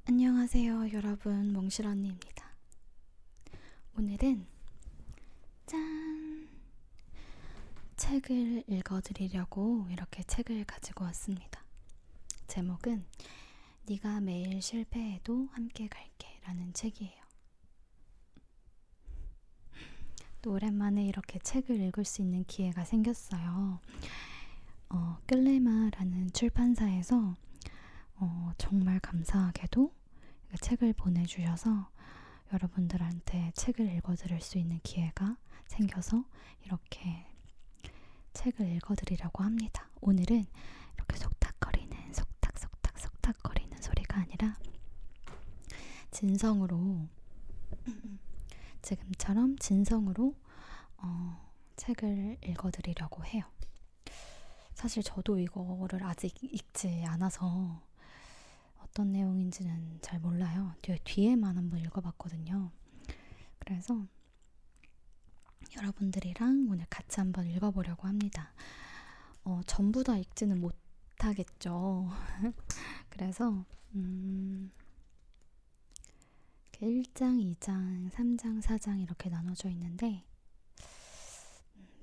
안녕하세요 여러분, 몽실 언니입니다. 오늘은 짠! 책을 읽어드리려고 이렇게 책을 가지고 왔습니다. 제목은 네가 매일 실패해도 함께 갈게 라는 책이에요. 또 오랜만에 이렇게 책을 읽을 수 있는 기회가 생겼어요. 끌레마라는 출판사에서 정말 감사하게도 책을 보내주셔서 여러분들한테 책을 읽어드릴 수 있는 기회가 생겨서 이렇게 책을 읽어드리려고 합니다. 오늘은 이렇게 속닥거리는 속닥거리는 소리가 아니라 진성으로 지금처럼 진성으로 책을 읽어드리려고 해요. 사실 저도 이거를 아직 읽지 않아서 어떤 내용인지는 잘 몰라요. 뒤에만 한번 읽어봤거든요. 그래서 여러분들이랑 오늘 같이 한번 읽어보려고 합니다. 전부 다 읽지는 못하겠죠. 그래서 1장, 2장, 3장, 4장 이렇게 나눠져 있는데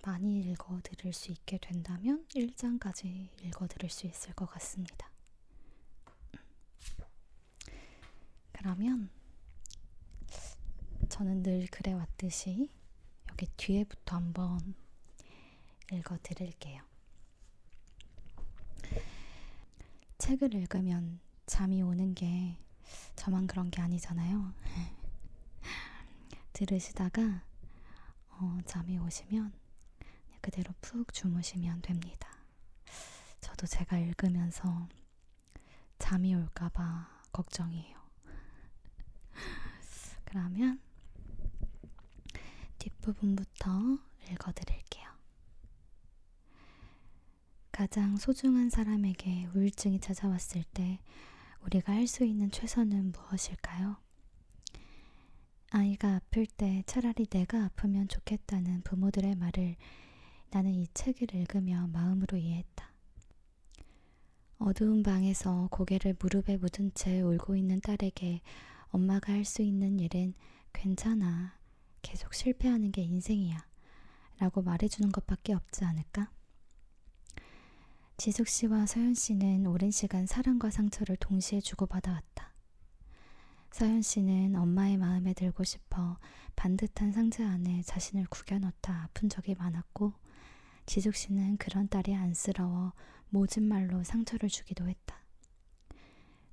많이 읽어드릴 수 있게 된다면 1장까지 읽어드릴 수 있을 것 같습니다. 그러면 저는 늘 그래왔듯이 여기 뒤에부터 한번 읽어드릴게요. 책을 읽으면 잠이 오는 게 저만 그런 게 아니잖아요. 들으시다가 잠이 오시면 그대로 푹 주무시면 됩니다. 저도 제가 읽으면서 잠이 올까봐 걱정이에요. 그러면 뒷부분부터 읽어드릴게요. 가장 소중한 사람에게 우울증이 찾아왔을 때 우리가 할 수 있는 최선은 무엇일까요? 아이가 아플 때 차라리 내가 아프면 좋겠다는 부모들의 말을 나는 이 책을 읽으며 마음으로 이해했다. 어두운 방에서 고개를 무릎에 묻은 채 울고 있는 딸에게 엄마가 할 수 있는 일은 괜찮아, 계속 실패하는 게 인생이야 라고 말해주는 것밖에 없지 않을까? 지숙 씨와 서연 씨는 오랜 시간 사랑과 상처를 동시에 주고받아왔다. 서연 씨는 엄마의 마음에 들고 싶어 반듯한 상자 안에 자신을 구겨 넣다 아픈 적이 많았고, 지숙 씨는 그런 딸이 안쓰러워 모진 말로 상처를 주기도 했다.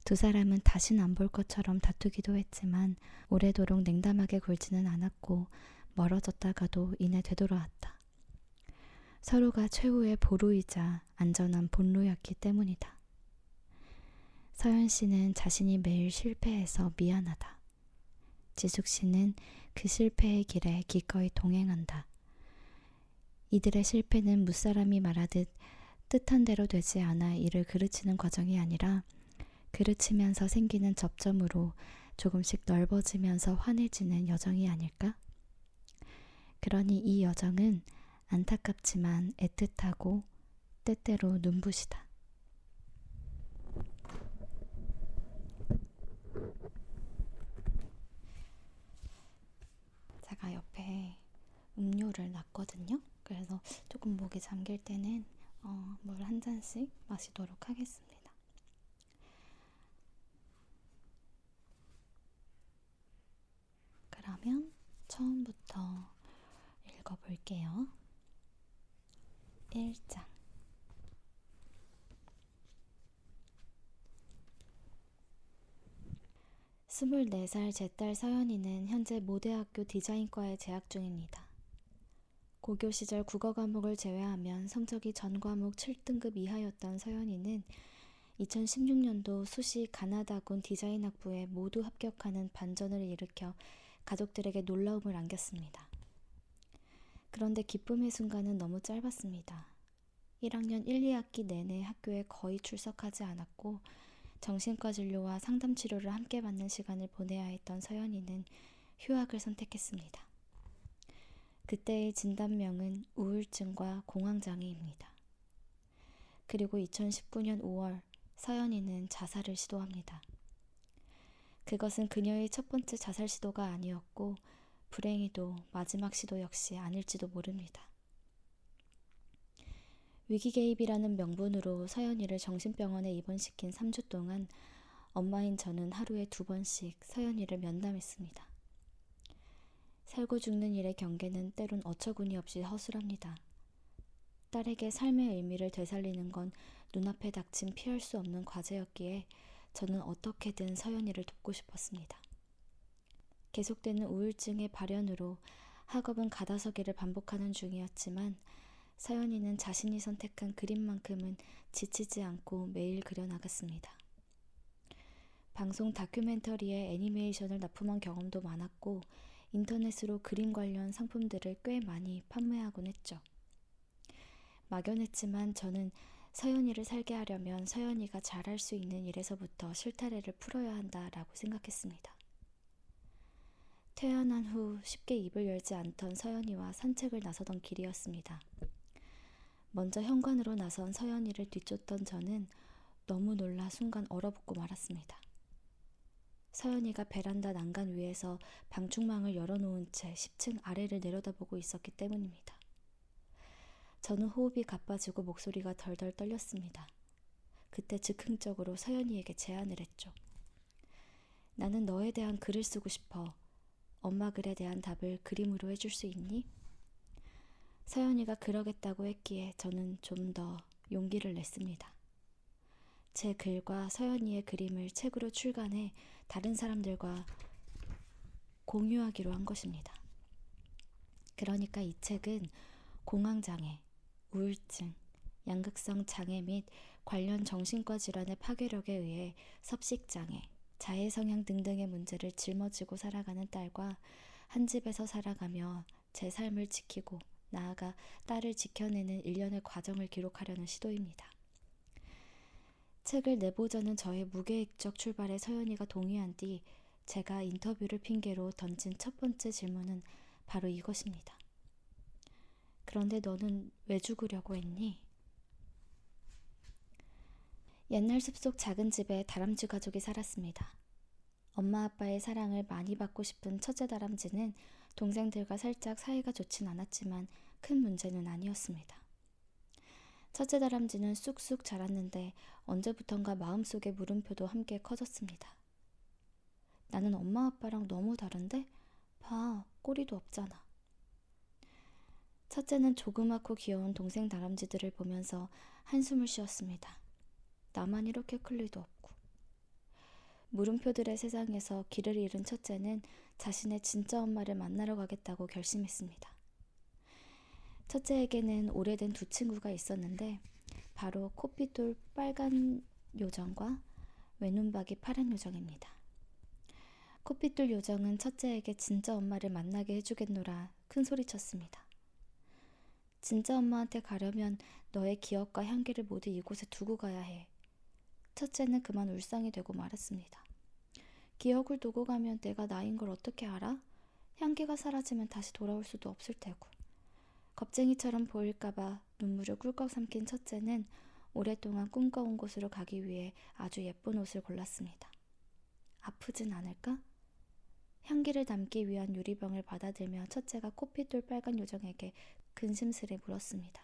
두 사람은 다신 안 볼 것처럼 다투기도 했지만 오래도록 냉담하게 굴지는 않았고 멀어졌다가도 이내 되돌아왔다. 서로가 최후의 보루이자 안전한 본루였기 때문이다. 서연 씨는 자신이 매일 실패해서 미안하다. 지숙 씨는 그 실패의 길에 기꺼이 동행한다. 이들의 실패는 무사람이 말하듯 뜻한 대로 되지 않아 이를 그르치는 과정이 아니라 그르치면서 생기는 접점으로 조금씩 넓어지면서 환해지는 여정이 아닐까? 그러니 이 여정은 안타깝지만 애틋하고 때때로 눈부시다. 제가 옆에 음료를 놨거든요. 그래서 조금 목이 잠길 때는 물 한 잔씩 마시도록 하겠습니다. 그러면 처음부터 읽어볼게요. 1장. 스물네 살 제 딸 서연이는 현재 모대학교 디자인과에 재학 중입니다. 고교 시절 국어 과목을 제외하면 성적이 전 과목 7등급 이하였던 서연이는 2016년도 수시 가나다군 디자인학부에 모두 합격하는 반전을 일으켜 가족들에게 놀라움을 안겼습니다. 그런데 기쁨의 순간은 너무 짧았습니다. 1학년 1, 2학기 내내 학교에 거의 출석하지 않았고 정신과 진료와 상담 치료를 함께 받는 시간을 보내야 했던 서연이는 휴학을 선택했습니다. 그때의 진단명은 우울증과 공황장애입니다. 그리고 2019년 5월 서연이는 자살을 시도합니다. 그것은 그녀의 첫 번째 자살 시도가 아니었고 불행히도 마지막 시도 역시 아닐지도 모릅니다. 위기 개입이라는 명분으로 서연이를 정신병원에 입원시킨 3주 동안 엄마인 저는 하루에 2번씩 서연이를 면담했습니다. 살고 죽는 일의 경계는 때론 어처구니 없이 허술합니다. 딸에게 삶의 의미를 되살리는 건 눈앞에 닥친 피할 수 없는 과제였기에 저는 어떻게든 서연이를 돕고 싶었습니다. 계속되는 우울증의 발현으로 학업은 가다서기를 반복하는 중이었지만 서연이는 자신이 선택한 그림만큼은 지치지 않고 매일 그려나갔습니다. 방송 다큐멘터리에 애니메이션을 납품한 경험도 많았고 인터넷으로 그림 관련 상품들을 꽤 많이 판매하곤 했죠. 막연했지만 저는 서연이를 살게 하려면 서연이가 잘할 수 있는 일에서부터 실타래를 풀어야 한다라고 생각했습니다. 태어난 후 쉽게 입을 열지 않던 서연이와 산책을 나서던 길이었습니다. 먼저 현관으로 나선 서연이를 뒤쫓던 저는 너무 놀라 순간 얼어붙고 말았습니다. 서연이가 베란다 난간 위에서 방충망을 열어놓은 채 10층 아래를 내려다보고 있었기 때문입니다. 저는 호흡이 가빠지고 목소리가 덜덜 떨렸습니다. 그때 즉흥적으로 서연이에게 제안을 했죠. 나는 너에 대한 글을 쓰고 싶어. 엄마 글에 대한 답을 그림으로 해줄 수 있니? 서연이가 그러겠다고 했기에 저는 좀 더 용기를 냈습니다. 제 글과 서연이의 그림을 책으로 출간해 다른 사람들과 공유하기로 한 것입니다. 그러니까 이 책은 공황장애, 우울증, 양극성 장애 및 관련 정신과 질환의 파괴력에 의해 섭식장애, 자해성향 등등의 문제를 짊어지고 살아가는 딸과 한 집에서 살아가며 제 삶을 지키고 나아가 딸을 지켜내는 일련의 과정을 기록하려는 시도입니다. 책을 내보자는 저의 무계획적 출발에 서연이가 동의한 뒤 제가 인터뷰를 핑계로 던진 첫 번째 질문은 바로 이것입니다. 그런데 너는 왜 죽으려고 했니? 옛날 숲속 작은 집에 다람쥐 가족이 살았습니다. 엄마 아빠의 사랑을 많이 받고 싶은 첫째 다람쥐는 동생들과 살짝 사이가 좋진 않았지만 큰 문제는 아니었습니다. 첫째 다람쥐는 쑥쑥 자랐는데 언제부턴가 마음속의 물음표도 함께 커졌습니다. 나는 엄마 아빠랑 너무 다른데? 봐, 꼬리도 없잖아. 첫째는 조그맣고 귀여운 동생 다람쥐들을 보면서 한숨을 쉬었습니다. 나만 이렇게 클 리도 없고. 물음표들의 세상에서 길을 잃은 첫째는 자신의 진짜 엄마를 만나러 가겠다고 결심했습니다. 첫째에게는 오래된 두 친구가 있었는데 바로 코피돌 빨간 요정과 외눈박이 파란 요정입니다. 코피돌 요정은 첫째에게 진짜 엄마를 만나게 해주겠노라 큰 소리쳤습니다. 진짜 엄마한테 가려면 너의 기억과 향기를 모두 이곳에 두고 가야 해. 첫째는 그만 울상이 되고 말았습니다. 기억을 두고 가면 내가 나인 걸 어떻게 알아? 향기가 사라지면 다시 돌아올 수도 없을 테고. 겁쟁이처럼 보일까봐 눈물을 꿀꺽 삼킨 첫째는 오랫동안 꿈꿔온 곳으로 가기 위해 아주 예쁜 옷을 골랐습니다. 아프진 않을까? 향기를 담기 위한 유리병을 받아들며 첫째가 코피돌 빨간 요정에게 근심스레 물었습니다.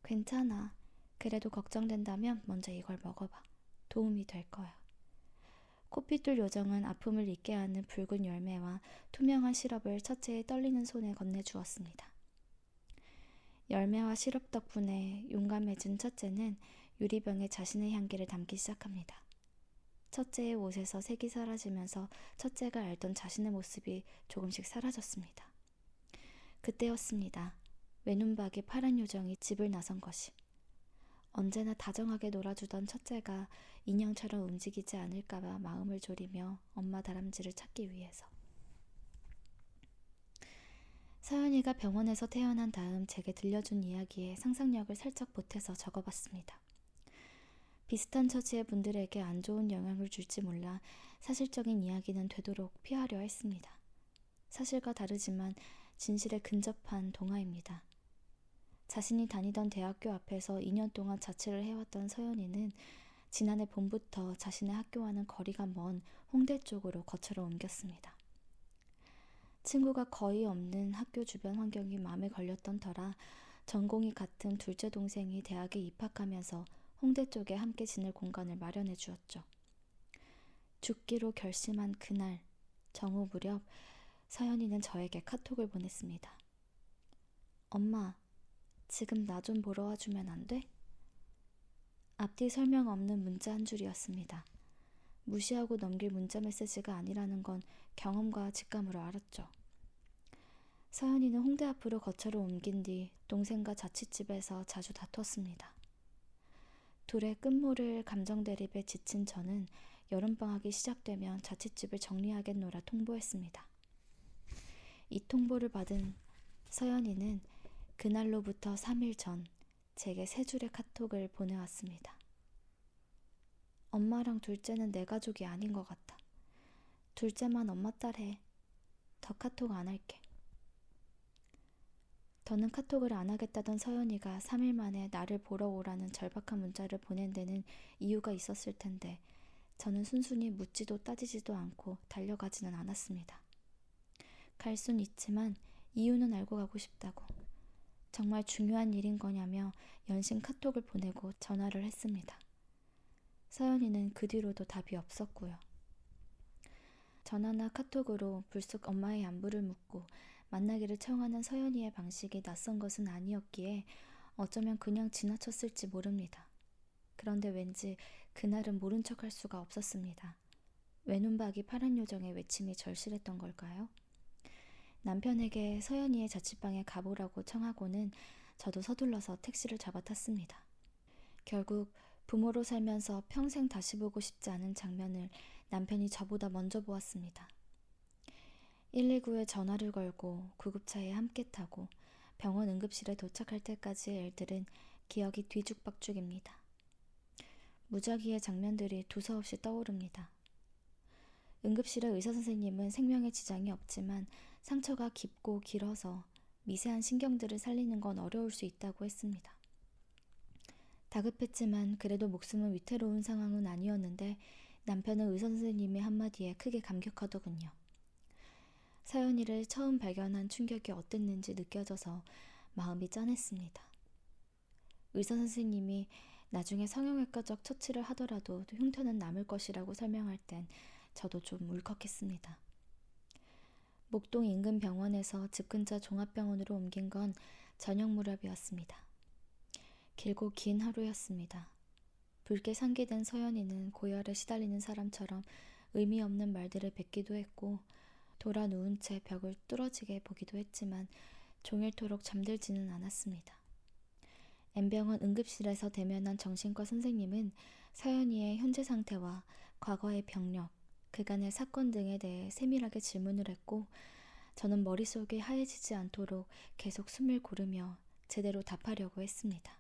괜찮아. 그래도 걱정된다면 먼저 이걸 먹어봐. 도움이 될 거야. 코피돌 요정은 아픔을 잊게 하는 붉은 열매와 투명한 시럽을 첫째의 떨리는 손에 건네주었습니다. 열매와 시럽 덕분에 용감해진 첫째는 유리병에 자신의 향기를 담기 시작합니다. 첫째의 옷에서 색이 사라지면서 첫째가 알던 자신의 모습이 조금씩 사라졌습니다. 그때였습니다. 외눈박이 파란 요정이 집을 나선 것이. 언제나 다정하게 놀아주던 첫째가 인형처럼 움직이지 않을까봐 마음을 졸이며 엄마 다람쥐를 찾기 위해서. 서연이가 병원에서 태어난 다음 제게 들려준 이야기에 상상력을 살짝 보태서 적어봤습니다. 비슷한 처지의 분들에게 안 좋은 영향을 줄지 몰라 사실적인 이야기는 되도록 피하려 했습니다. 사실과 다르지만 진실에 근접한 동화입니다. 자신이 다니던 대학교 앞에서 2년 동안 자취를 해왔던 서연이는 지난해 봄부터 자신의 학교와는 거리가 먼 홍대 쪽으로 거처를 옮겼습니다. 친구가 거의 없는 학교 주변 환경이 마음에 걸렸던 터라 전공이 같은 둘째 동생이 대학에 입학하면서 홍대 쪽에 함께 지낼 공간을 마련해 주었죠. 죽기로 결심한 그날 정오 무렵 서연이는 저에게 카톡을 보냈습니다. 엄마, 지금 나 좀 보러 와주면 안 돼? 앞뒤 설명 없는 문자 한 줄이었습니다. 무시하고 넘길 문자 메시지가 아니라는 건 경험과 직감으로 알았죠. 서연이는 홍대 앞으로 거처를 옮긴 뒤 동생과 자취집에서 자주 다퉜습니다. 둘의 끝모를 감정 대립에 지친 저는 여름방학이 시작되면 자취집을 정리하겠노라 통보했습니다. 이 통보를 받은 서연이는 그날로부터 3일 전 제게 3줄의 카톡을 보내왔습니다. 엄마랑 둘째는 내 가족이 아닌 것 같아. 둘째만 엄마 딸 해. 더 카톡 안 할게. 더는 카톡을 안 하겠다던 서연이가 3일 만에 나를 보러 오라는 절박한 문자를 보낸 데는 이유가 있었을 텐데 저는 순순히 묻지도 따지지도 않고 달려가지는 않았습니다. 갈 순 있지만 이유는 알고 가고 싶다고. 정말 중요한 일인 거냐며 연신 카톡을 보내고 전화를 했습니다. 서연이는 그 뒤로도 답이 없었고요. 전화나 카톡으로 불쑥 엄마의 안부를 묻고 만나기를 청하는 서연이의 방식이 낯선 것은 아니었기에 어쩌면 그냥 지나쳤을지 모릅니다. 그런데 왠지 그날은 모른 척할 수가 없었습니다. 외눈박이 파란 요정의 외침이 절실했던 걸까요? 남편에게 서연이의 자취방에 가보라고 청하고는 저도 서둘러서 택시를 잡아 탔습니다. 결국 부모로 살면서 평생 다시 보고 싶지 않은 장면을 남편이 저보다 먼저 보았습니다. 119에 전화를 걸고 구급차에 함께 타고 병원 응급실에 도착할 때까지의 일들은 기억이 뒤죽박죽입니다. 무작위의 장면들이 두서없이 떠오릅니다. 응급실의 의사선생님은 생명에 지장이 없지만 상처가 깊고 길어서 미세한 신경들을 살리는 건 어려울 수 있다고 했습니다. 다급했지만 그래도 목숨은 위태로운 상황은 아니었는데 남편은 의사선생님의 한마디에 크게 감격하더군요. 서연이를 처음 발견한 충격이 어땠는지 느껴져서 마음이 짠했습니다. 의사선생님이 나중에 성형외과적 처치를 하더라도 흉터는 남을 것이라고 설명할 땐 저도 좀 울컥했습니다. 목동 인근 병원에서 집 근처 종합병원으로 옮긴 건 저녁 무렵이었습니다. 길고 긴 하루였습니다. 붉게 상기된 서연이는 고열에 시달리는 사람처럼 의미 없는 말들을 뱉기도 했고 돌아 누운 채 벽을 뚫어지게 보기도 했지만 종일토록 잠들지는 않았습니다. N병원 응급실에서 대면한 정신과 선생님은 서연이의 현재 상태와 과거의 병력, 그간의 사건 등에 대해 세밀하게 질문을 했고 저는 머릿속이 하얘지지 않도록 계속 숨을 고르며 제대로 답하려고 했습니다.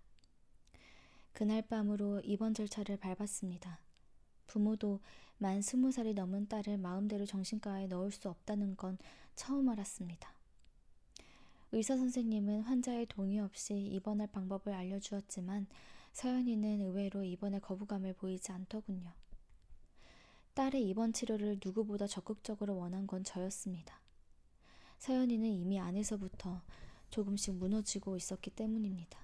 그날 밤으로 입원 절차를 밟았습니다. 부모도 만 20살이 넘은 딸을 마음대로 정신과에 넣을 수 없다는 건 처음 알았습니다. 의사선생님은 환자의 동의 없이 입원할 방법을 알려주었지만 서연이는 의외로 입원에 거부감을 보이지 않더군요. 딸의 입원 치료를 누구보다 적극적으로 원한 건 저였습니다. 서연이는 이미 안에서부터 조금씩 무너지고 있었기 때문입니다.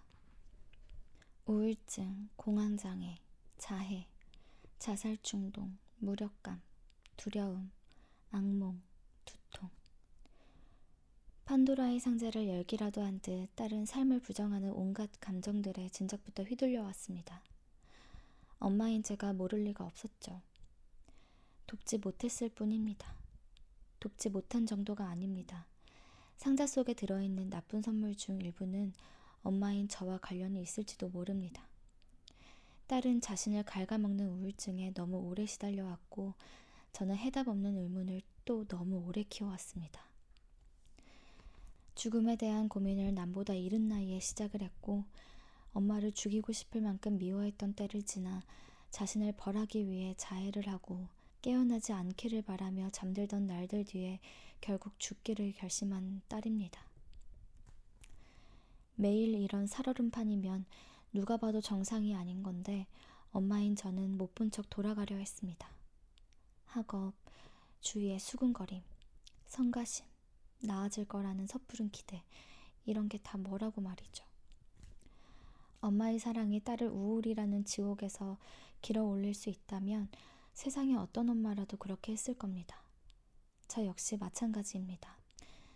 우울증, 공황장애, 자해, 자살중동, 무력감, 두려움, 악몽, 두통. 판도라의 상자를 열기라도 한 듯 딸은 삶을 부정하는 온갖 감정들에 진작부터 휘둘려 왔습니다. 엄마인 제가 모를 리가 없었죠. 돕지 못했을 뿐입니다. 돕지 못한 정도가 아닙니다. 상자 속에 들어있는 나쁜 선물 중 일부는 엄마인 저와 관련이 있을지도 모릅니다. 딸은 자신을 갉아먹는 우울증에 너무 오래 시달려왔고 저는 해답 없는 의문을 또 너무 오래 키워왔습니다. 죽음에 대한 고민을 남보다 이른 나이에 시작을 했고 엄마를 죽이고 싶을 만큼 미워했던 때를 지나 자신을 벌하기 위해 자해를 하고 깨어나지 않기를 바라며 잠들던 날들 뒤에 결국 죽기를 결심한 딸입니다. 매일 이런 살얼음판이면 누가 봐도 정상이 아닌 건데 엄마인 저는 못 본 척 돌아가려 했습니다. 학업, 주위의 수군거림, 성가심, 나아질 거라는 섣부른 기대, 이런 게 다 뭐라고 말이죠. 엄마의 사랑이 딸을 우울이라는 지옥에서 길어 올릴 수 있다면 세상에 어떤 엄마라도 그렇게 했을 겁니다. 저 역시 마찬가지입니다.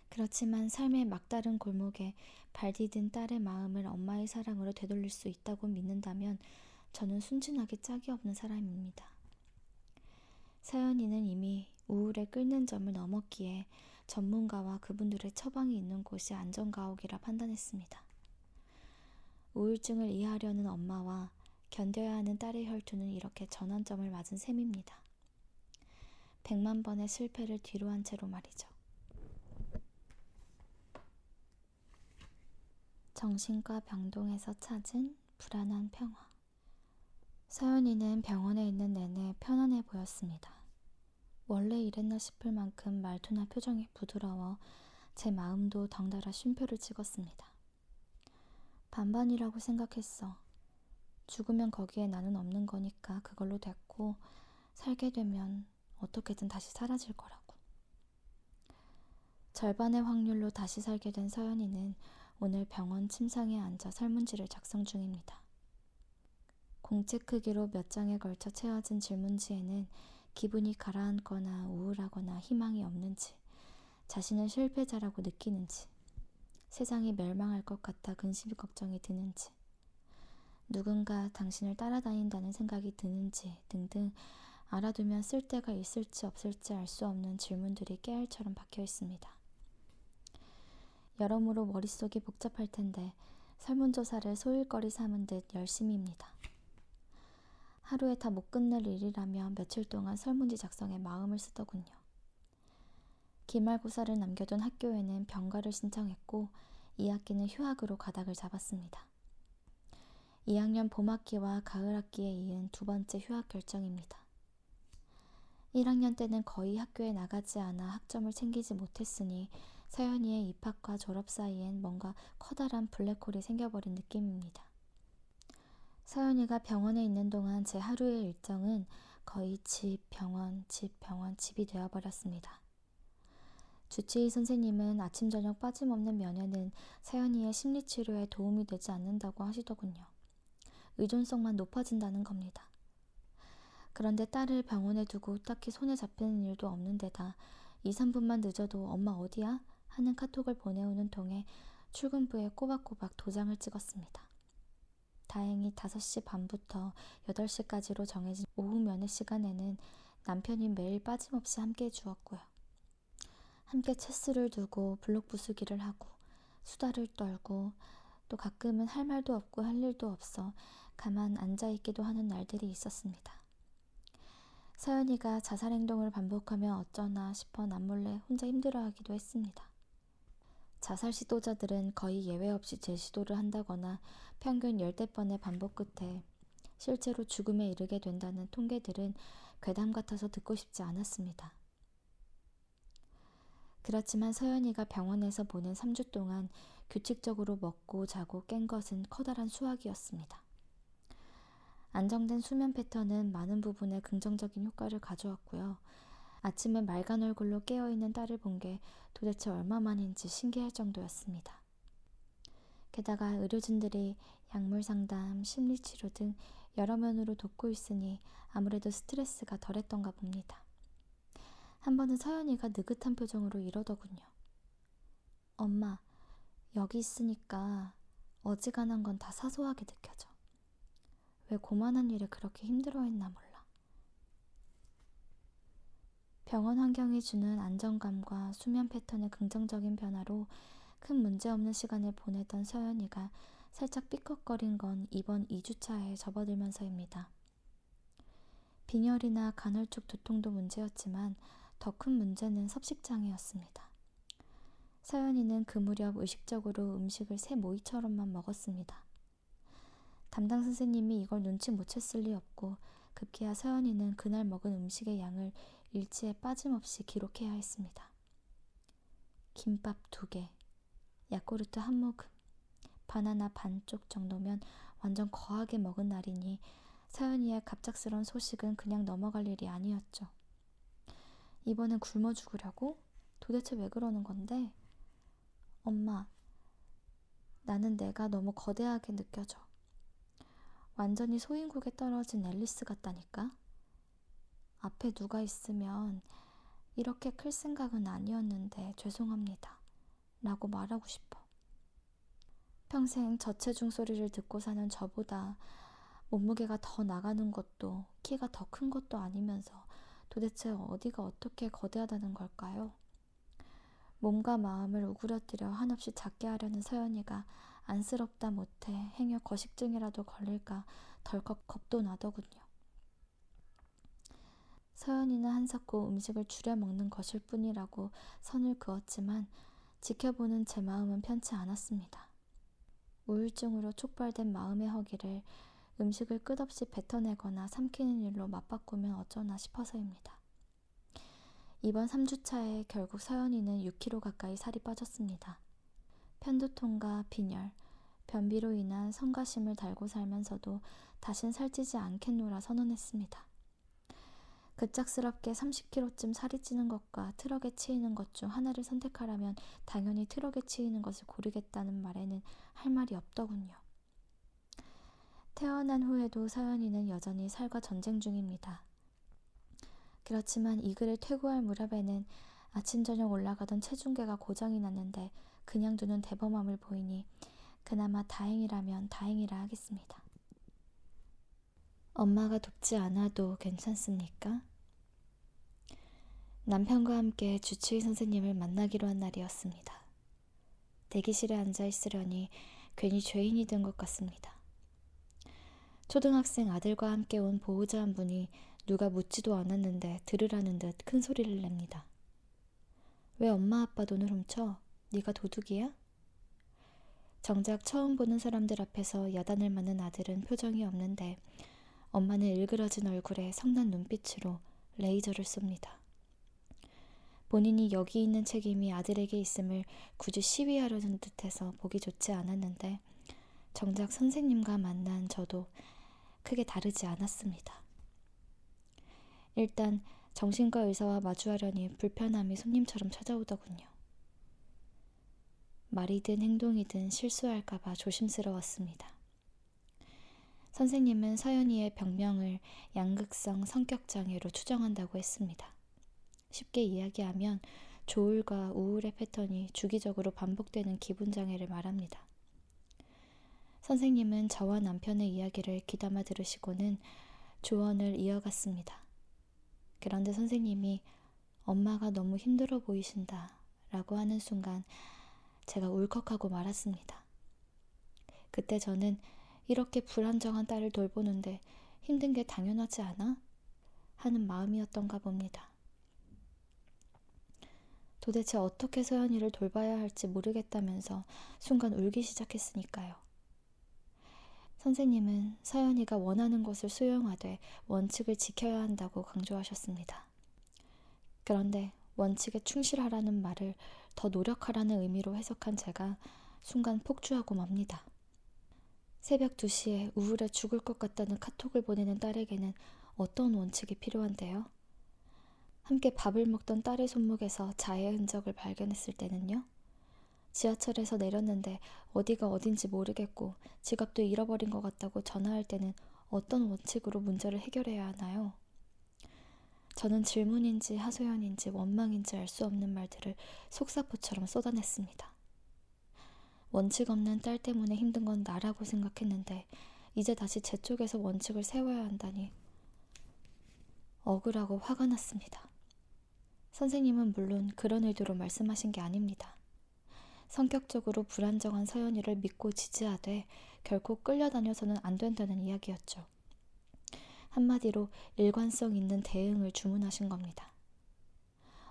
그렇지만 삶의 막다른 골목에 발 디딘 딸의 마음을 엄마의 사랑으로 되돌릴 수 있다고 믿는다면 저는 순진하게 짝이 없는 사람입니다. 서연이는 이미 우울에 끓는 점을 넘었기에 전문가와 그분들의 처방이 있는 곳이 안전가옥이라 판단했습니다. 우울증을 이해하려는 엄마와 견뎌야 하는 딸의 혈투는 이렇게 전환점을 맞은 셈입니다. 100만 번의 실패를 뒤로 한 채로 말이죠. 정신과 병동에서 찾은 불안한 평화. 서연이는 병원에 있는 내내 편안해 보였습니다. 원래 이랬나 싶을 만큼 말투나 표정이 부드러워 제 마음도 덩달아 쉼표를 찍었습니다. 반반이라고 생각했어. 죽으면 거기에 나는 없는 거니까 그걸로 됐고, 살게 되면 어떻게든 다시 사라질 거라고. 절반의 확률로 다시 살게 된 서연이는 오늘 병원 침상에 앉아 설문지를 작성 중입니다. 공책 크기로 몇 장에 걸쳐 채워진 질문지에는 기분이 가라앉거나 우울하거나 희망이 없는지, 자신을 실패자라고 느끼는지, 세상이 멸망할 것 같아 근심 걱정이 드는지, 누군가 당신을 따라다닌다는 생각이 드는지 등등 알아두면 쓸데가 있을지 없을지 알 수 없는 질문들이 깨알처럼 박혀 있습니다. 여러모로 머릿속이 복잡할 텐데 설문조사를 소일거리 삼은 듯 열심히입니다. 하루에 다 못 끝낼 일이라며 며칠 동안 설문지 작성에 마음을 쓰더군요. 기말고사를 남겨둔 학교에는 병가를 신청했고 2학기는 휴학으로 가닥을 잡았습니다. 2학년 봄학기와 가을학기에 이은 두 번째 휴학 결정입니다. 1학년 때는 거의 학교에 나가지 않아 학점을 챙기지 못했으니 서연이의 입학과 졸업 사이엔 뭔가 커다란 블랙홀이 생겨버린 느낌입니다. 서연이가 병원에 있는 동안 제 하루의 일정은 거의 집, 병원, 집이 되어버렸습니다. 주치의 선생님은 아침 저녁 빠짐없는 면회는 서연이의 심리치료에 도움이 되지 않는다고 하시더군요. 의존성만 높아진다는 겁니다. 그런데 딸을 병원에 두고 딱히 손에 잡히는 일도 없는 데다 2, 3분만 늦어도 엄마 어디야? 하는 카톡을 보내오는 통에 출근부에 꼬박꼬박 도장을 찍었습니다. 다행히 5시 반부터 8시까지로 정해진 오후 면회 시간에는 남편이 매일 빠짐없이 함께 해주었고요. 함께 체스를 두고 블록 부수기를 하고 수다를 떨고 또 가끔은 할 말도 없고 할 일도 없어 가만 앉아있기도 하는 날들이 있었습니다. 서연이가 자살행동을 반복하면 어쩌나 싶어 남몰래 혼자 힘들어하기도 했습니다. 자살 시도자들은 거의 예외 없이 재시도를 한다거나 평균 10대번의 반복 끝에 실제로 죽음에 이르게 된다는 통계들은 괴담 같아서 듣고 싶지 않았습니다. 그렇지만 서연이가 병원에서 보낸 3주 동안 규칙적으로 먹고 자고 깬 것은 커다란 수확이었습니다. 안정된 수면 패턴은 많은 부분에 긍정적인 효과를 가져왔고요. 아침에 맑은 얼굴로 깨어있는 딸을 본 게 도대체 얼마만인지 신기할 정도였습니다. 게다가 의료진들이 약물 상담, 심리치료 등 여러 면으로 돕고 있으니 아무래도 스트레스가 덜했던가 봅니다. 한 번은 서연이가 느긋한 표정으로 이러더군요. 엄마, 여기 있으니까 어지간한 건 다 사소하게 느껴져. 왜 고만한 일에 그렇게 힘들어했나 몰라. 병원 환경이 주는 안정감과 수면 패턴의 긍정적인 변화로 큰 문제 없는 시간을 보내던 서연이가 살짝 삐걱거린 건 이번 2주차에 접어들면서입니다. 빈혈이나 간헐적 두통도 문제였지만 더 큰 문제는 섭식장애였습니다. 서연이는 그 무렵 의식적으로 음식을 새 모이처럼만 먹었습니다. 담당 선생님이 이걸 눈치 못 챘을 리 없고 급기야 서연이는 그날 먹은 음식의 양을 일지에 빠짐없이 기록해야 했습니다. 김밥 2개, 야쿠르트 1모금, 바나나 반쪽 정도면 완전 거하게 먹은 날이니 서연이의 갑작스러운 소식은 그냥 넘어갈 일이 아니었죠. 이번엔 굶어 죽으려고? 도대체 왜 그러는 건데? 엄마, 나는 내가 너무 거대하게 느껴져. 완전히 소인국에 떨어진 앨리스 같다니까? 앞에 누가 있으면 이렇게 클 생각은 아니었는데 죄송합니다. 라고 말하고 싶어. 평생 저체중 소리를 듣고 사는 저보다 몸무게가 더 나가는 것도 키가 더 큰 것도 아니면서 도대체 어디가 어떻게 거대하다는 걸까요? 몸과 마음을 우그러뜨려 한없이 작게 하려는 서연이가 안쓰럽다 못해 행여 거식증이라도 걸릴까 덜컥 겁도 나더군요. 서연이는 한사코 음식을 줄여 먹는 것일 뿐이라고 선을 그었지만 지켜보는 제 마음은 편치 않았습니다. 우울증으로 촉발된 마음의 허기를 음식을 끝없이 뱉어내거나 삼키는 일로 맞바꾸면 어쩌나 싶어서입니다. 이번 3주차에 결국 서연이는 6kg 가까이 살이 빠졌습니다. 편두통과 빈혈, 변비로 인한 성가심을 달고 살면서도 다신 살찌지 않겠노라 선언했습니다. 급작스럽게 30kg쯤 살이 찌는 것과 트럭에 치이는 것 중 하나를 선택하라면 당연히 트럭에 치이는 것을 고르겠다는 말에는 할 말이 없더군요. 태어난 후에도 서연이는 여전히 살과 전쟁 중입니다. 그렇지만 이 글을 퇴고할 무렵에는 아침 저녁 올라가던 체중계가 고장이 났는데 그냥 두는 대범함을 보이니 그나마 다행이라면 다행이라 하겠습니다. 엄마가 돕지 않아도 괜찮습니까? 남편과 함께 주치의 선생님을 만나기로 한 날이었습니다. 대기실에 앉아 있으려니 괜히 죄인이 된 것 같습니다. 초등학생 아들과 함께 온 보호자 한 분이 누가 묻지도 않았는데 들으라는 듯 큰 소리를 냅니다. 왜 엄마 아빠 돈을 훔쳐? 네가 도둑이야? 정작 처음 보는 사람들 앞에서 야단을 맞는 아들은 표정이 없는데 엄마는 일그러진 얼굴에 성난 눈빛으로 레이저를 쏩니다. 본인이 여기 있는 책임이 아들에게 있음을 굳이 시위하려는 듯해서 보기 좋지 않았는데 정작 선생님과 만난 저도 크게 다르지 않았습니다. 일단 정신과 의사와 마주하려니 불편함이 손님처럼 찾아오더군요. 말이든 행동이든 실수할까봐 조심스러웠습니다. 선생님은 서연이의 병명을 양극성 성격장애로 추정한다고 했습니다. 쉽게 이야기하면 조울과 우울의 패턴이 주기적으로 반복되는 기분장애를 말합니다. 선생님은 저와 남편의 이야기를 귀담아 들으시고는 조언을 이어갔습니다. 그런데 선생님이 엄마가 너무 힘들어 보이신다 라고 하는 순간 제가 울컥하고 말았습니다. 그때 저는 이렇게 불안정한 딸을 돌보는데 힘든 게 당연하지 않아? 하는 마음이었던가 봅니다. 도대체 어떻게 서연이를 돌봐야 할지 모르겠다면서 순간 울기 시작했으니까요. 선생님은 서연이가 원하는 것을 수용하되 원칙을 지켜야 한다고 강조하셨습니다. 그런데 원칙에 충실하라는 말을 더 노력하라는 의미로 해석한 제가 순간 폭주하고 맙니다. 새벽 2시에 우울해 죽을 것 같다는 카톡을 보내는 딸에게는 어떤 원칙이 필요한데요? 함께 밥을 먹던 딸의 손목에서 자해의 흔적을 발견했을 때는요? 지하철에서 내렸는데 어디가 어딘지 모르겠고 지갑도 잃어버린 것 같다고 전화할 때는 어떤 원칙으로 문제를 해결해야 하나요? 저는 질문인지 하소연인지 원망인지 알 수 없는 말들을 속사포처럼 쏟아냈습니다. 원칙 없는 딸 때문에 힘든 건 나라고 생각했는데 이제 다시 제 쪽에서 원칙을 세워야 한다니 억울하고 화가 났습니다. 선생님은 물론 그런 의도로 말씀하신 게 아닙니다. 성격적으로 불안정한 서연이를 믿고 지지하되 결코 끌려다녀서는 안 된다는 이야기였죠. 한마디로 일관성 있는 대응을 주문하신 겁니다.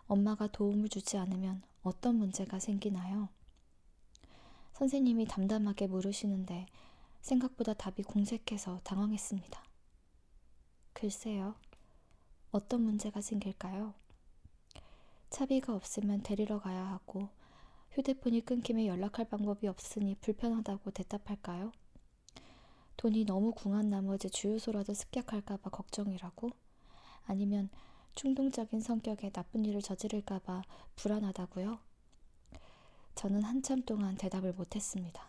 엄마가 도움을 주지 않으면 어떤 문제가 생기나요? 선생님이 담담하게 물으시는데 생각보다 답이 공색해서 당황했습니다. 글쎄요. 어떤 문제가 생길까요? 차비가 없으면 데리러 가야 하고 휴대폰이 끊기면 연락할 방법이 없으니 불편하다고 대답할까요? 돈이 너무 궁한 나머지 주유소라도 습격할까봐 걱정이라고? 아니면 충동적인 성격에 나쁜 일을 저지를까봐 불안하다고요? 저는 한참 동안 대답을 못했습니다.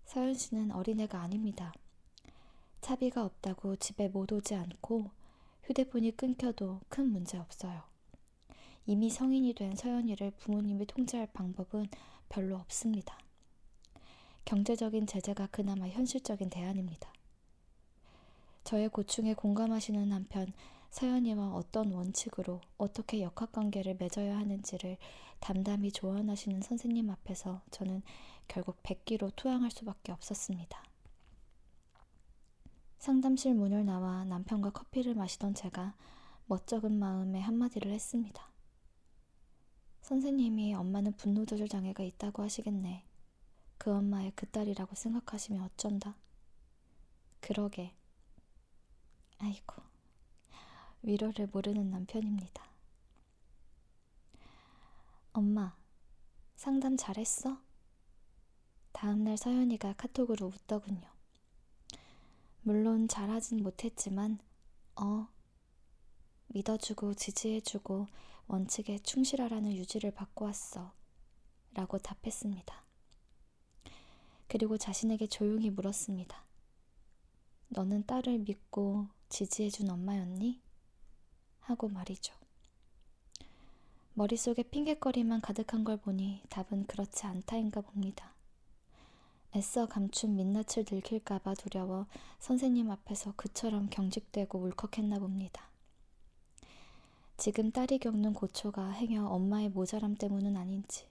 서연 씨는 어린애가 아닙니다. 차비가 없다고 집에 못 오지 않고 휴대폰이 끊겨도 큰 문제 없어요. 이미 성인이 된 서연이를 부모님이 통제할 방법은 별로 없습니다. 경제적인 제재가 그나마 현실적인 대안입니다. 저의 고충에 공감하시는 한편 서연이와 어떤 원칙으로 어떻게 역학관계를 맺어야 하는지를 담담히 조언하시는 선생님 앞에서 저는 결국 백기로 투항할 수밖에 없었습니다. 상담실 문을 나와 남편과 커피를 마시던 제가 멋쩍은 마음에 한마디를 했습니다. 선생님이 엄마는 분노 조절 장애가 있다고 하시겠네. 그 엄마의 그 딸이라고 생각하시면 어쩐다. 그러게. 아이고, 위로를 모르는 남편입니다. 엄마, 상담 잘했어? 다음날 서연이가 카톡으로 웃더군요. 물론 잘하진 못했지만 믿어주고 지지해주고 원칙에 충실하라는 유지를 받고 왔어 라고 답했습니다. 그리고 자신에게 조용히 물었습니다. 너는 딸을 믿고 지지해준 엄마였니? 하고 말이죠. 머릿속에 핑곗거리만 가득한 걸 보니 답은 그렇지 않다인가 봅니다. 애써 감춘 민낯을 들킬까봐 두려워 선생님 앞에서 그처럼 경직되고 울컥했나 봅니다. 지금 딸이 겪는 고초가 행여 엄마의 모자람 때문은 아닌지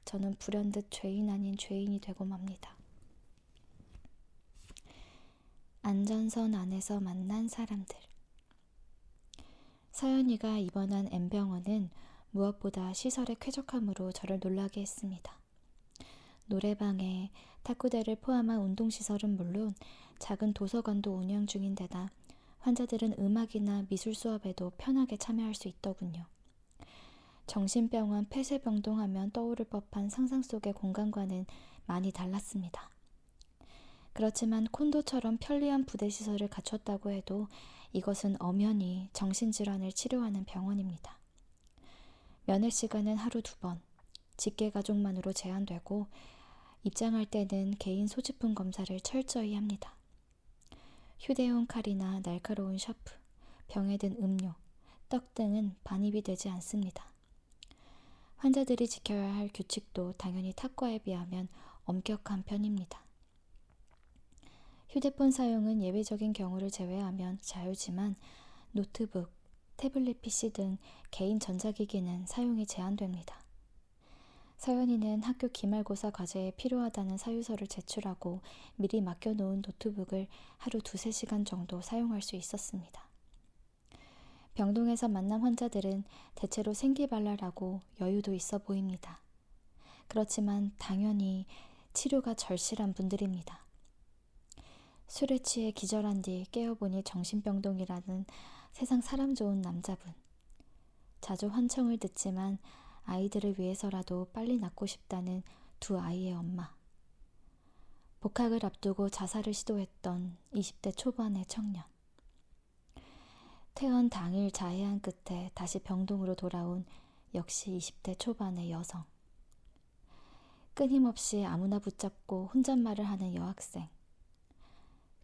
저는 불현듯 죄인 아닌 죄인이 되고 맙니다. 안전선 안에서 만난 사람들. 서연이가 입원한 N병원은 무엇보다 시설의 쾌적함으로 저를 놀라게 했습니다. 노래방에 탁구대를 포함한 운동시설은 물론 작은 도서관도 운영 중인 데다 환자들은 음악이나 미술 수업에도 편하게 참여할 수 있더군요. 정신병원 폐쇄병동하면 떠오를 법한 상상 속의 공간과는 많이 달랐습니다. 그렇지만 콘도처럼 편리한 부대시설을 갖췄다고 해도 이것은 엄연히 정신질환을 치료하는 병원입니다. 면회시간은 하루 2번, 직계가족만으로 제한되고 입장할 때는 개인 소지품 검사를 철저히 합니다. 휴대용 칼이나 날카로운 샤프, 병에 든 음료, 떡 등은 반입이 되지 않습니다. 환자들이 지켜야 할 규칙도 당연히 탁과에 비하면 엄격한 편입니다. 휴대폰 사용은 예외적인 경우를 제외하면 자유지만 노트북, 태블릿 PC 등 개인 전자기기는 사용이 제한됩니다. 서연이는 학교 기말고사 과제에 필요하다는 사유서를 제출하고 미리 맡겨놓은 노트북을 하루 2-3시간 정도 사용할 수 있었습니다. 병동에서 만난 환자들은 대체로 생기발랄하고 여유도 있어 보입니다. 그렇지만 당연히 치료가 절실한 분들입니다. 술에 취해 기절한 뒤 깨어보니 정신병동이라는 세상 사람 좋은 남자분. 자주 환청을 듣지만 아이들을 위해서라도 빨리 낳고 싶다는 2 아이의 엄마. 복학을 앞두고 자살을 시도했던 20대 초반의 청년. 퇴원 당일 자해한 끝에 다시 병동으로 돌아온 역시 20대 초반의 여성. 끊임없이 아무나 붙잡고 혼잣말을 하는 여학생.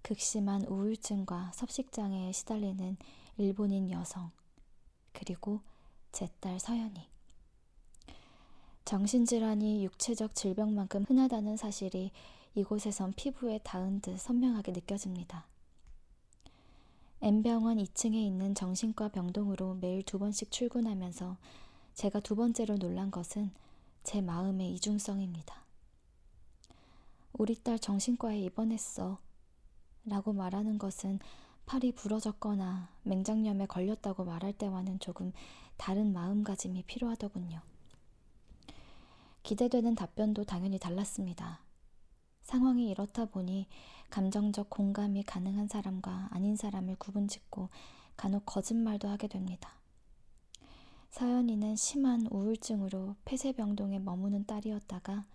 극심한 우울증과 섭식장애에 시달리는 일본인 여성. 그리고 제 딸 서연이. 정신질환이 육체적 질병만큼 흔하다는 사실이 이곳에선 피부에 닿은 듯 선명하게 느껴집니다. N병원 2층에 있는 정신과 병동으로 매일 2번씩 출근하면서 제가 2번째로 놀란 것은 제 마음의 이중성입니다. 우리 딸 정신과에 입원했어 라고 말하는 것은 팔이 부러졌거나 맹장염에 걸렸다고 말할 때와는 조금 다른 마음가짐이 필요하더군요. 기대되는 답변도 당연히 달랐습니다. 상황이 이렇다 보니 감정적 공감이 가능한 사람과 아닌 사람을 구분짓고 간혹 거짓말도 하게 됩니다. 서연이는 심한 우울증으로 폐쇄병동에 머무는 딸이었다가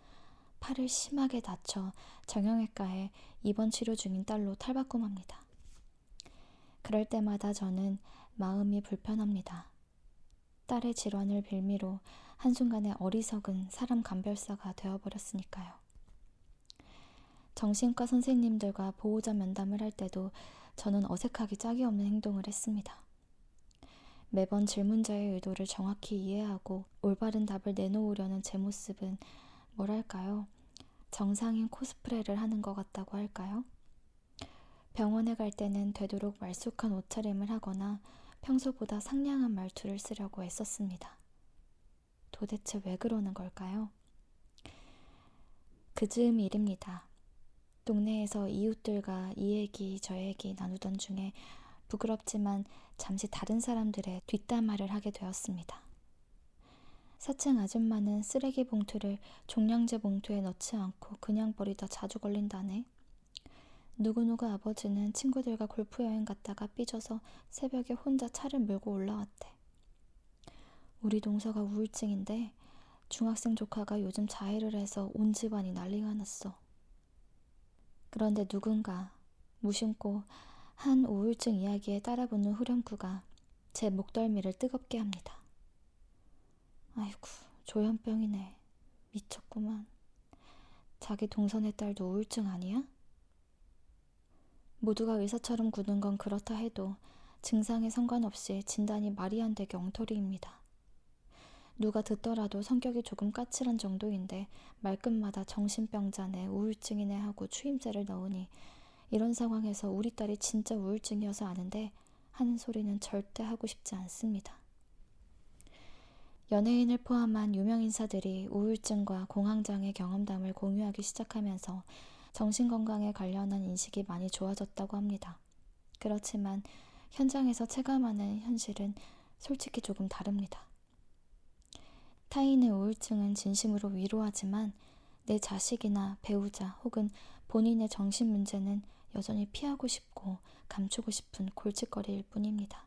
팔을 심하게 다쳐 정형외과에 입원 치료 중인 딸로 탈바꿈합니다. 그럴 때마다 저는 마음이 불편합니다. 딸의 질환을 빌미로 한순간에 어리석은 사람 감별사가 되어버렸으니까요. 정신과 선생님들과 보호자 면담을 할 때도 저는 어색하기 짝이 없는 행동을 했습니다. 매번 질문자의 의도를 정확히 이해하고 올바른 답을 내놓으려는 제 모습은 뭐랄까요? 정상인 코스프레를 하는 것 같다고 할까요? 병원에 갈 때는 되도록 말쑥한 옷차림을 하거나 평소보다 상냥한 말투를 쓰려고 애썼습니다. 도대체 왜 그러는 걸까요? 그 즈음 일입니다. 동네에서 이웃들과 이 얘기 저 얘기 나누던 중에 부끄럽지만 잠시 다른 사람들의 뒷담화를 하게 되었습니다. 4층 아줌마는 쓰레기 봉투를 종량제 봉투에 넣지 않고 그냥 버리다 자주 걸린다네. 누구누구 아버지는 친구들과 골프 여행 갔다가 삐져서 새벽에 혼자 차를 몰고 올라왔대. 우리 동서가 우울증인데 중학생 조카가 요즘 자해를 해서 온 집안이 난리가 났어. 그런데 누군가 무심코 한 우울증 이야기에 따라붙는 후렴구가 제 목덜미를 뜨겁게 합니다. 아이고, 조현병이네. 미쳤구만. 자기 동선의 딸도 우울증 아니야? 모두가 의사처럼 굳은 건 그렇다 해도 증상에 상관없이 진단이 말이 안 되게 엉터리입니다. 누가 듣더라도 성격이 조금 까칠한 정도인데 말끝마다 정신병자네, 우울증이네 하고 추임새를 넣으니 이런 상황에서 우리 딸이 진짜 우울증이어서 아는데 하는 소리는 절대 하고 싶지 않습니다. 연예인을 포함한 유명 인사들이 우울증과 공황장애 경험담을 공유하기 시작하면서 정신건강에 관련한 인식이 많이 좋아졌다고 합니다. 그렇지만 현장에서 체감하는 현실은 솔직히 조금 다릅니다. 타인의 우울증은 진심으로 위로하지만 내 자식이나 배우자 혹은 본인의 정신 문제는 여전히 피하고 싶고 감추고 싶은 골칫거리일 뿐입니다.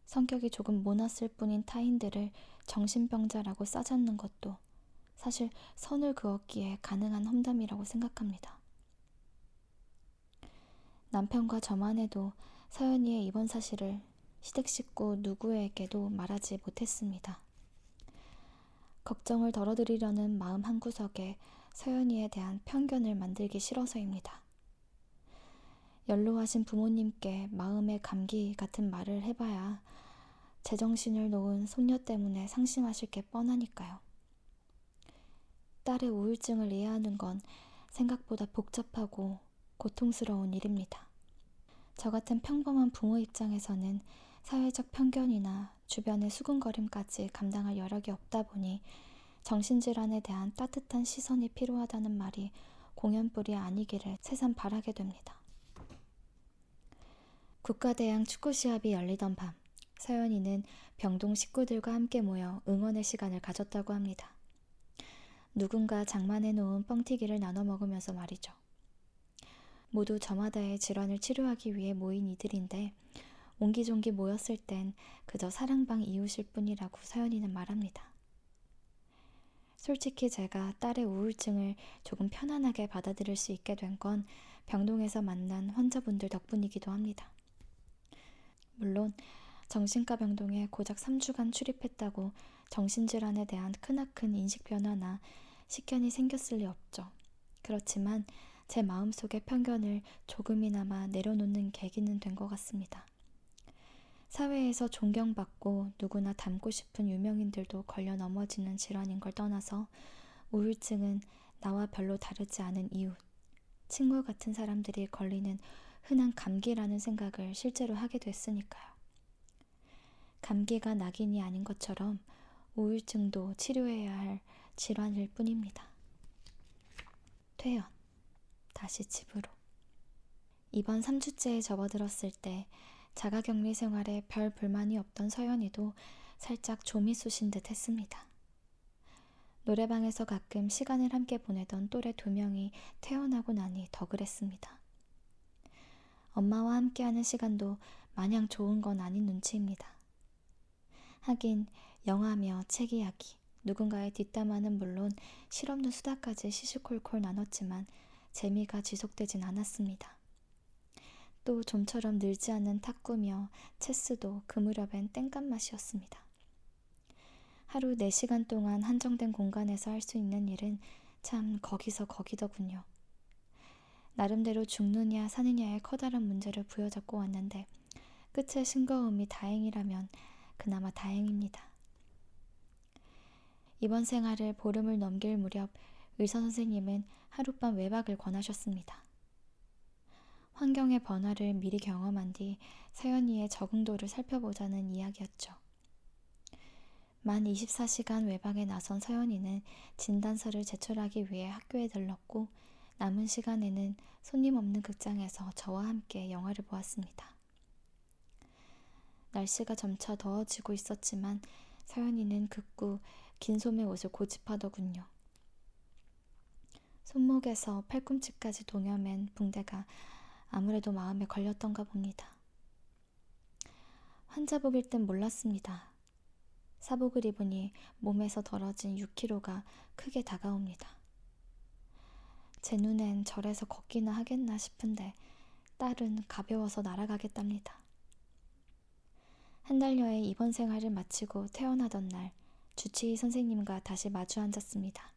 성격이 조금 모났을 뿐인 타인들을 정신병자라고 싸잡는 것도 사실 선을 그었기에 가능한 험담이라고 생각합니다. 남편과 저만 해도 서연이의 입원 사실을 시댁 식구 누구에게도 말하지 못했습니다. 걱정을 덜어드리려는 마음 한구석에 서연이에 대한 편견을 만들기 싫어서입니다. 연로하신 부모님께 마음의 감기 같은 말을 해봐야 제정신을 놓은 손녀 때문에 상심하실 게 뻔하니까요. 딸의 우울증을 이해하는 건 생각보다 복잡하고 고통스러운 일입니다. 저 같은 평범한 부모 입장에서는 사회적 편견이나 주변의 수군거림까지 감당할 여력이 없다 보니 정신질환에 대한 따뜻한 시선이 필요하다는 말이 공연불이 아니기를 새삼 바라게 됩니다. 국가대항 축구 시합이 열리던 밤, 서연이는 병동 식구들과 함께 모여 응원의 시간을 가졌다고 합니다. 누군가 장만해 놓은 뻥튀기를 나눠 먹으면서 말이죠. 모두 저마다의 질환을 치료하기 위해 모인 이들인데 옹기종기 모였을 땐 그저 사랑방 이웃일 뿐이라고 서연이는 말합니다. 솔직히 제가 딸의 우울증을 조금 편안하게 받아들일 수 있게 된 건 병동에서 만난 환자분들 덕분이기도 합니다. 물론 정신과 병동에 고작 3주간 출입했다고 정신질환에 대한 크나큰 인식 변화나 식견이 생겼을 리 없죠. 그렇지만 제 마음속의 편견을 조금이나마 내려놓는 계기는 된 것 같습니다. 사회에서 존경받고 누구나 닮고 싶은 유명인들도 걸려 넘어지는 질환인 걸 떠나서 우울증은 나와 별로 다르지 않은 이웃, 친구 같은 사람들이 걸리는 흔한 감기라는 생각을 실제로 하게 됐으니까요. 감기가 낙인이 아닌 것처럼 우울증도 치료해야 할 질환일 뿐입니다. 퇴원, 다시 집으로. 이번 3주째에 접어들었을 때 자가격리 생활에 별 불만이 없던 서연이도 살짝 좀이 쑤신 듯 했습니다. 노래방에서 가끔 시간을 함께 보내던 또래 2명이 퇴원하고 나니 더 그랬습니다. 엄마와 함께하는 시간도 마냥 좋은 건 아닌 눈치입니다. 하긴 영화며 책 이야기, 누군가의 뒷담화는 물론 실없는 수다까지 시시콜콜 나눴지만 재미가 지속되진 않았습니다. 또 좀처럼 늘지 않는 탁구며 체스도 그 무렵엔 땡깡 맛이었습니다. 하루 4시간 동안 한정된 공간에서 할 수 있는 일은 참 거기서 거기더군요. 나름대로 죽느냐 사느냐의 커다란 문제를 부여잡고 왔는데 끝의 싱거움이 다행이라면 그나마 다행입니다. 이번 생활을 보름을 넘길 무렵 의사 선생님은 하룻밤 외박을 권하셨습니다. 환경의 변화를 미리 경험한 뒤 서연이의 적응도를 살펴보자는 이야기였죠. 만 24시간 외박에 나선 서연이는 진단서를 제출하기 위해 학교에 들렀고 남은 시간에는 손님 없는 극장에서 저와 함께 영화를 보았습니다. 날씨가 점차 더워지고 있었지만 서연이는 극구 긴 소매 옷을 고집하더군요. 손목에서 팔꿈치까지 동여맨 붕대가 아무래도 마음에 걸렸던가 봅니다. 환자복일 땐 몰랐습니다. 사복을 입으니 몸에서 덜어진 6kg가 크게 다가옵니다. 제 눈엔 절에서 걷기나 하겠나 싶은데 딸은 가벼워서 날아가겠답니다. 한 달여의 입원 생활을 마치고 퇴원하던 날 주치의 선생님과 다시 마주 앉았습니다.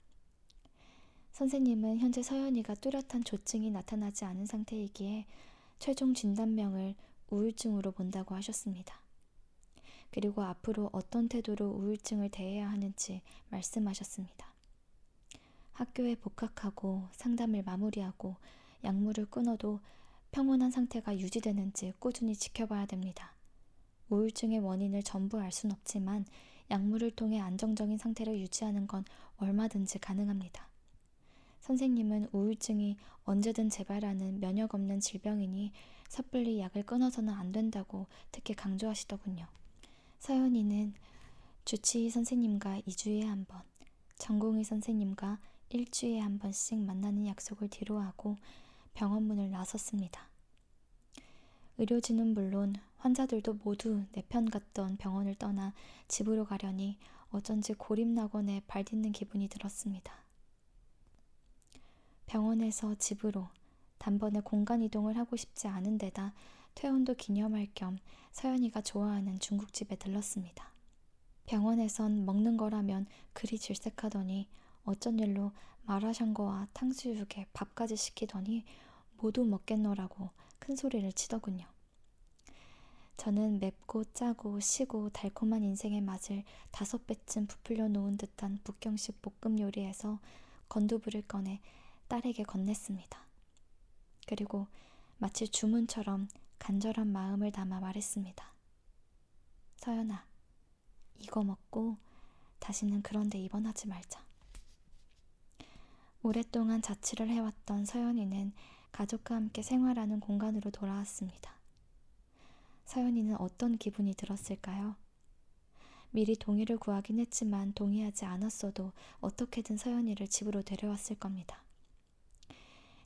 선생님은 현재 서연이가 뚜렷한 조증이 나타나지 않은 상태이기에 최종 진단명을 우울증으로 본다고 하셨습니다. 그리고 앞으로 어떤 태도로 우울증을 대해야 하는지 말씀하셨습니다. 학교에 복학하고 상담을 마무리하고 약물을 끊어도 평온한 상태가 유지되는지 꾸준히 지켜봐야 됩니다. 우울증의 원인을 전부 알 순 없지만 약물을 통해 안정적인 상태를 유지하는 건 얼마든지 가능합니다. 선생님은 우울증이 언제든 재발하는 면역 없는 질병이니 섣불리 약을 끊어서는 안 된다고 특히 강조하시더군요. 서연이는 주치의 선생님과 2주에 한 번, 전공의 선생님과 1주에 한 번씩 만나는 약속을 뒤로하고 병원 문을 나섰습니다. 의료진은 물론 환자들도 모두 내 편 같던 병원을 떠나 집으로 가려니 어쩐지 고립낙원에 발 딛는 기분이 들었습니다. 병원에서 집으로 단번에 공간 이동을 하고 싶지 않은 데다 퇴원도 기념할 겸 서연이가 좋아하는 중국집에 들렀습니다. 병원에선 먹는 거라면 그리 질색하더니 어쩐 일로 마라샹궈와 탕수육에 밥까지 시키더니 모두 먹겠노라고 큰 소리를 치더군요. 저는 맵고 짜고 시고 달콤한 인생의 맛을 5배쯤 부풀려 놓은 듯한 북경식 볶음 요리에서 건두부를 꺼내 딸에게 건넸습니다. 그리고 마치 주문처럼 간절한 마음을 담아 말했습니다. 서연아, 이거 먹고 다시는 그런 데 입원하지 말자. 오랫동안 자취를 해왔던 서연이는 가족과 함께 생활하는 공간으로 돌아왔습니다. 서연이는 어떤 기분이 들었을까요? 미리 동의를 구하긴 했지만 동의하지 않았어도 어떻게든 서연이를 집으로 데려왔을 겁니다.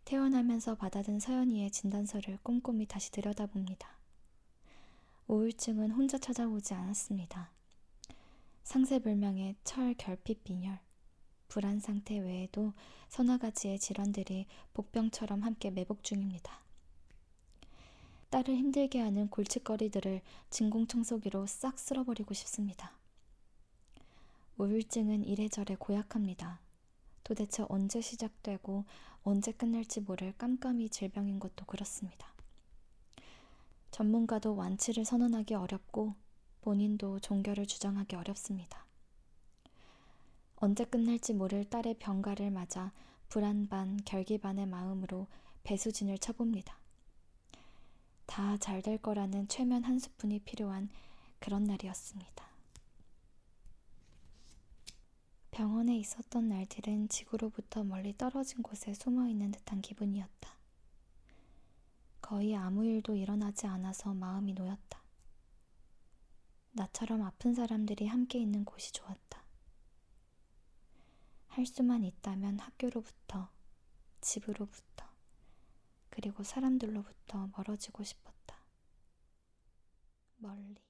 퇴원하면서 받아든 서연이의 진단서를 꼼꼼히 다시 들여다봅니다. 우울증은 혼자 찾아오지 않았습니다. 상세불명의 철 결핍 빈혈, 불안 상태 외에도 서너 가지의 질환들이 복병처럼 함께 매복 중입니다. 딸을 힘들게 하는 골칫거리들을 진공청소기로 싹 쓸어버리고 싶습니다. 우울증은 이래저래 고약합니다. 도대체 언제 시작되고 언제 끝날지 모를 깜깜이 질병인 것도 그렇습니다. 전문가도 완치를 선언하기 어렵고 본인도 종결을 주장하기 어렵습니다. 언제 끝날지 모를 딸의 병가를 맞아 불안 반 결기 반의 마음으로 배수진을 쳐봅니다. 다 잘 될 거라는 최면 한 스푼이 필요한 그런 날이었습니다. 병원에 있었던 날들은 지구로부터 멀리 떨어진 곳에 숨어있는 듯한 기분이었다. 거의 아무 일도 일어나지 않아서 마음이 놓였다. 나처럼 아픈 사람들이 함께 있는 곳이 좋았다. 할 수만 있다면 학교로부터, 집으로부터, 그리고 사람들로부터 멀어지고 싶었다. 멀리.